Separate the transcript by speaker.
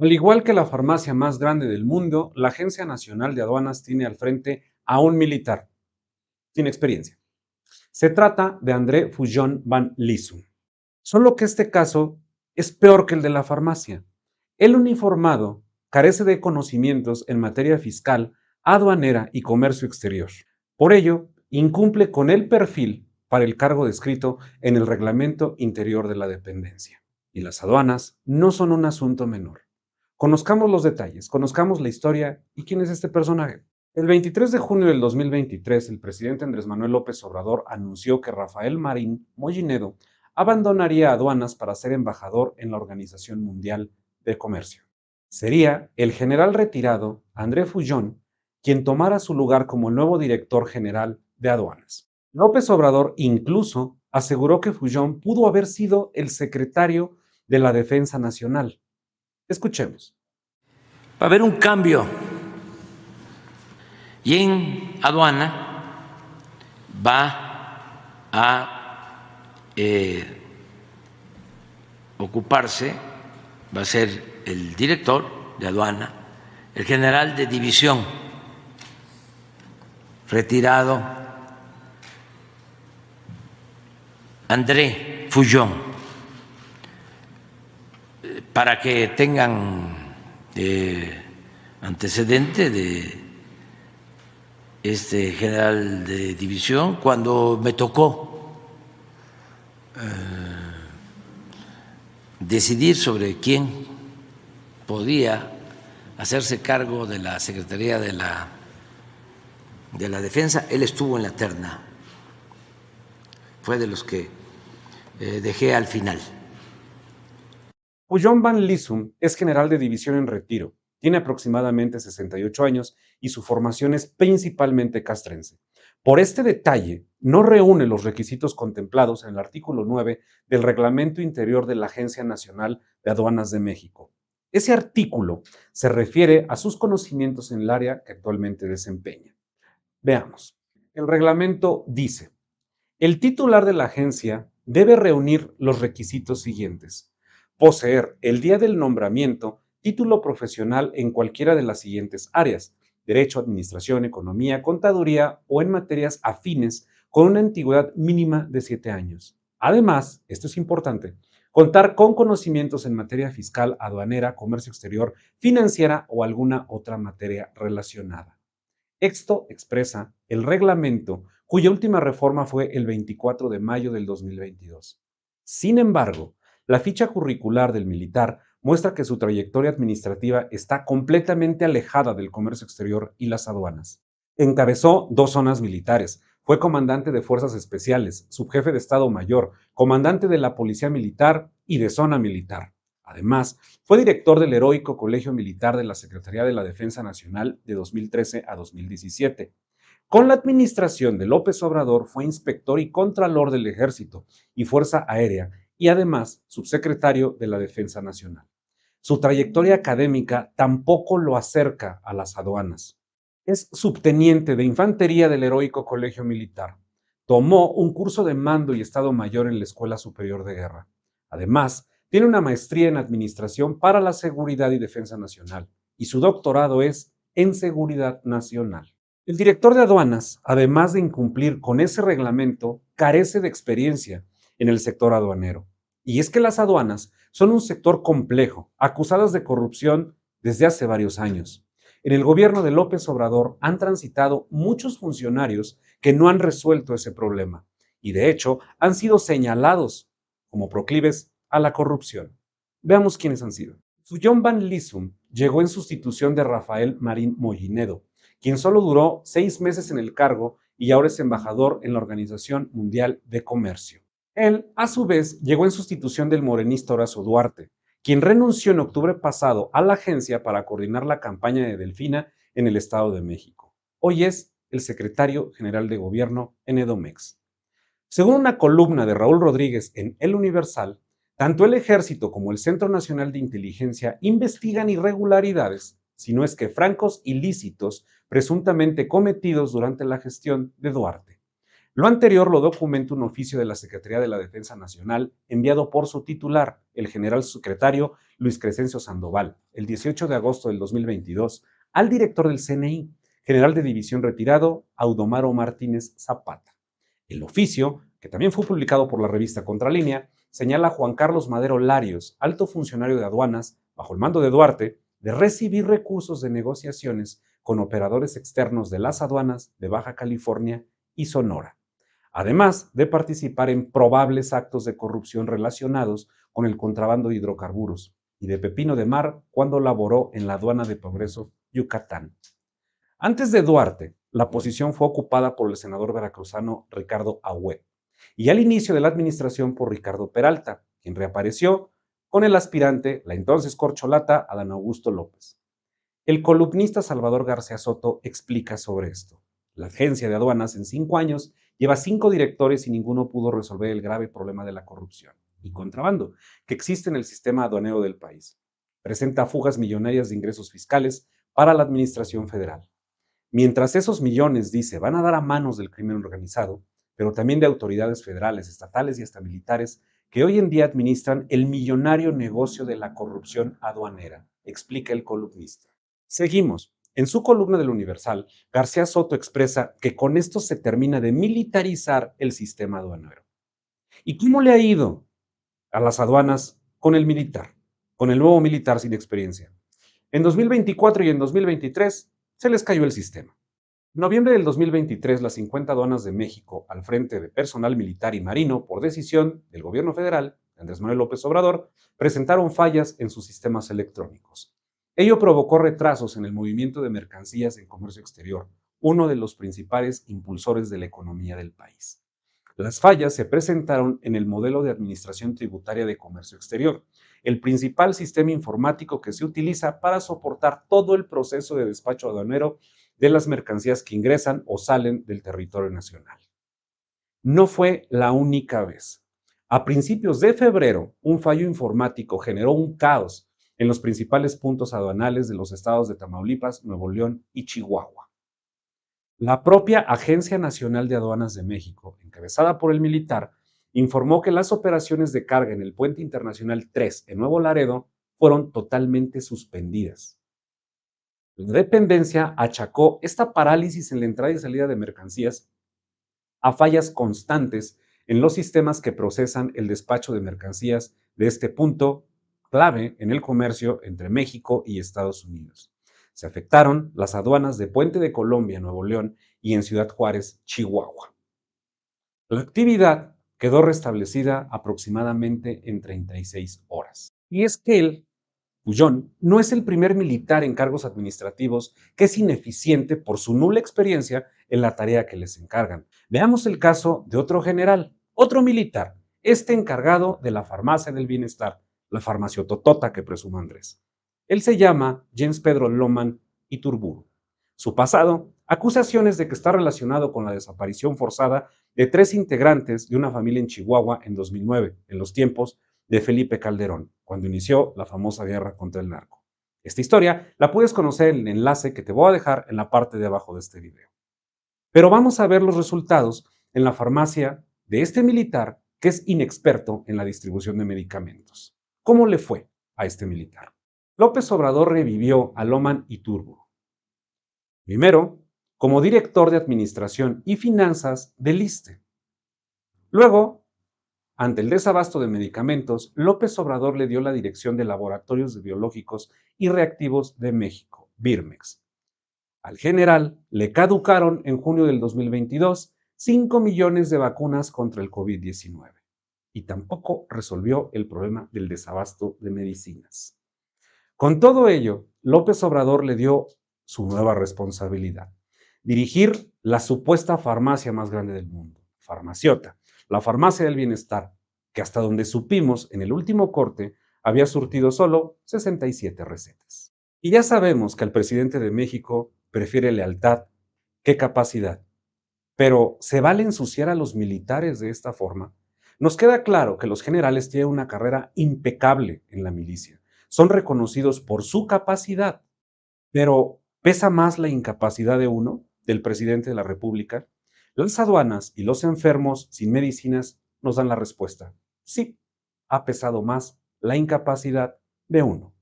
Speaker 1: Al igual que la farmacia más grande del mundo, la Agencia Nacional de Aduanas tiene al frente a un militar sin experiencia. Se trata de André Fujon van Lissum. Solo que este caso es peor que el de la farmacia. El uniformado carece de conocimientos en materia fiscal, aduanera y comercio exterior. Por ello, incumple con el perfil para el cargo descrito en el reglamento interior de la dependencia. Y las aduanas no son un asunto menor. Conozcamos los detalles, conozcamos la historia y quién es este personaje. El 23 de junio del 2023, el presidente Andrés Manuel López Obrador anunció que Rafael Marín Mollinedo abandonaría aduanas para ser embajador en la Organización Mundial de Comercio. Sería el general retirado André Fullón quien tomara su lugar como el nuevo director general de aduanas. López Obrador incluso aseguró que Fullón pudo haber sido el secretario de la Defensa Nacional. Escuchemos.
Speaker 2: Va a haber un cambio y en aduana va a ocuparse, va a ser el director de aduana, el general de división retirado André Fullón, para que tengan antecedente de este general de división. Cuando me tocó decidir sobre quién podía hacerse cargo de la Secretaría de la Defensa, él estuvo en la terna, fue de los que dejé al final.
Speaker 1: Fullón van Lissum es general de división en retiro, tiene aproximadamente 68 años y su formación es principalmente castrense. Por este detalle, no reúne los requisitos contemplados en el artículo 9 del Reglamento Interior de la Agencia Nacional de Aduanas de México. Ese artículo se refiere a sus conocimientos en el área que actualmente desempeña. Veamos. El reglamento dice: el titular de la agencia debe reunir los requisitos siguientes: poseer, el día del nombramiento, título profesional en cualquiera de las siguientes áreas: derecho, administración, economía, contaduría o en materias afines con una antigüedad mínima de 7 años. Además, esto es importante, contar con conocimientos en materia fiscal, aduanera, comercio exterior, financiera o alguna otra materia relacionada. Esto expresa el reglamento, cuya última reforma fue el 24 de mayo del 2022. Sin embargo, la ficha curricular del militar muestra que su trayectoria administrativa está completamente alejada del comercio exterior y las aduanas. Encabezó 2 zonas militares, fue comandante de Fuerzas Especiales, subjefe de Estado Mayor, comandante de la Policía Militar y de Zona Militar. Además, fue director del Heroico Colegio Militar de la Secretaría de la Defensa Nacional de 2013 a 2017. Con la administración de López Obrador fue inspector y contralor del Ejército y Fuerza Aérea y además subsecretario de la Defensa Nacional. Su trayectoria académica tampoco lo acerca a las aduanas. Es subteniente de infantería del Heroico Colegio Militar. Tomó un curso de mando y Estado Mayor en la Escuela Superior de Guerra. Además, tiene una maestría en Administración para la Seguridad y Defensa Nacional y su doctorado es en Seguridad Nacional. El director de aduanas, además de incumplir con ese reglamento, carece de experiencia en el sector aduanero. Y es que las aduanas son un sector complejo, acusadas de corrupción desde hace varios años. En el gobierno de López Obrador han transitado muchos funcionarios que no han resuelto ese problema y de hecho han sido señalados como proclives a la corrupción. Veamos quiénes han sido. Fullón van Lissum llegó en sustitución de Rafael Marín Mollinedo, quien solo duró 6 meses en el cargo y ahora es embajador en la Organización Mundial de Comercio. Él, a su vez, llegó en sustitución del morenista Horacio Duarte, quien renunció en octubre pasado a la agencia para coordinar la campaña de Delfina en el Estado de México. Hoy es el secretario general de gobierno en Edomex. Según una columna de Raúl Rodríguez en El Universal, tanto el Ejército como el Centro Nacional de Inteligencia investigan irregularidades, si no es que francos ilícitos, presuntamente cometidos durante la gestión de Duarte. Lo anterior lo documenta un oficio de la Secretaría de la Defensa Nacional enviado por su titular, el general secretario Luis Crescencio Sandoval, el 18 de agosto del 2022, al director del CNI, general de división retirado, Audomaro Martínez Zapata. El oficio, que también fue publicado por la revista Contralínea, señala a Juan Carlos Madero Larios, alto funcionario de aduanas, bajo el mando de Duarte, de recibir recursos de negociaciones con operadores externos de las aduanas de Baja California y Sonora, además de participar en probables actos de corrupción relacionados con el contrabando de hidrocarburos y de pepino de mar cuando laboró en la aduana de Progreso, Yucatán. Antes de Duarte, la posición fue ocupada por el senador veracruzano Ricardo Agüed y al inicio de la administración por Ricardo Peralta, quien reapareció con el aspirante, la entonces corcholata, Adán Augusto López. El columnista Salvador García Soto explica sobre esto. La agencia de aduanas en 5 años lleva 5 directores y ninguno pudo resolver el grave problema de la corrupción y contrabando que existe en el sistema aduanero del país. Presenta fugas millonarias de ingresos fiscales para la administración federal. Mientras esos millones, dice, van a dar a manos del crimen organizado, pero también de autoridades federales, estatales y hasta militares que hoy en día administran el millonario negocio de la corrupción aduanera, explica el columnista. Seguimos. En su columna del Universal, García Soto expresa que con esto se termina de militarizar el sistema aduanero. ¿Y cómo le ha ido a las aduanas con el militar, con el nuevo militar sin experiencia? En 2024 y en 2023 se les cayó el sistema. En noviembre del 2023, las 50 aduanas de México, al frente de personal militar y marino, por decisión del gobierno federal, Andrés Manuel López Obrador, presentaron fallas en sus sistemas electrónicos. Ello provocó retrasos en el movimiento de mercancías en comercio exterior, uno de los principales impulsores de la economía del país. Las fallas se presentaron en el modelo de administración tributaria de comercio exterior, el principal sistema informático que se utiliza para soportar todo el proceso de despacho aduanero de las mercancías que ingresan o salen del territorio nacional. No fue la única vez. A principios de febrero, un fallo informático generó un caos en los principales puntos aduanales de los estados de Tamaulipas, Nuevo León y Chihuahua. La propia Agencia Nacional de Aduanas de México, encabezada por el militar, informó que las operaciones de carga en el Puente Internacional 3 en Nuevo Laredo fueron totalmente suspendidas. La dependencia achacó esta parálisis en la entrada y salida de mercancías a fallas constantes en los sistemas que procesan el despacho de mercancías de este punto clave en el comercio entre México y Estados Unidos. Se afectaron las aduanas de Puente de Colombia, Nuevo León, y en Ciudad Juárez, Chihuahua. La actividad quedó restablecida aproximadamente en 36 horas. Y es que el Pullón no es el primer militar en cargos administrativos que es ineficiente por su nula experiencia en la tarea que les encargan. Veamos el caso de otro general, otro militar, este encargado de la farmacia del bienestar, la farmaciototota que presume Andrés. Él se llama Jens Pedro Loman Iturburu. Su pasado, acusaciones de que está relacionado con la desaparición forzada de 3 integrantes de una familia en Chihuahua en 2009, en los tiempos de Felipe Calderón, cuando inició la famosa guerra contra el narco. Esta historia la puedes conocer en el enlace que te voy a dejar en la parte de abajo de este video. Pero vamos a ver los resultados en la farmacia de este militar que es inexperto en la distribución de medicamentos. ¿Cómo le fue a este militar? López Obrador revivió a Loman Iturburu. Primero, como director de Administración y Finanzas del ISSSTE. Luego, ante el desabasto de medicamentos, López Obrador le dio la dirección de Laboratorios de Biológicos y Reactivos de México, Birmex. Al general le caducaron en junio del 2022 5 millones de vacunas contra el COVID-19 y tampoco resolvió el problema del desabasto de medicinas. Con todo ello, López Obrador le dio su nueva responsabilidad: dirigir la supuesta farmacia más grande del mundo, Farmaciota, la farmacia del bienestar, que hasta donde supimos en el último corte había surtido solo 67 recetas. Y ya sabemos que el presidente de México prefiere lealtad que capacidad. Pero ¿se vale ensuciar a los militares de esta forma? Nos queda claro que los generales tienen una carrera impecable en la milicia. Son reconocidos por su capacidad. Pero ¿pesa más la incapacidad de uno, del presidente de la República? Las aduanas y los enfermos sin medicinas nos dan la respuesta. Sí, ha pesado más la incapacidad de uno.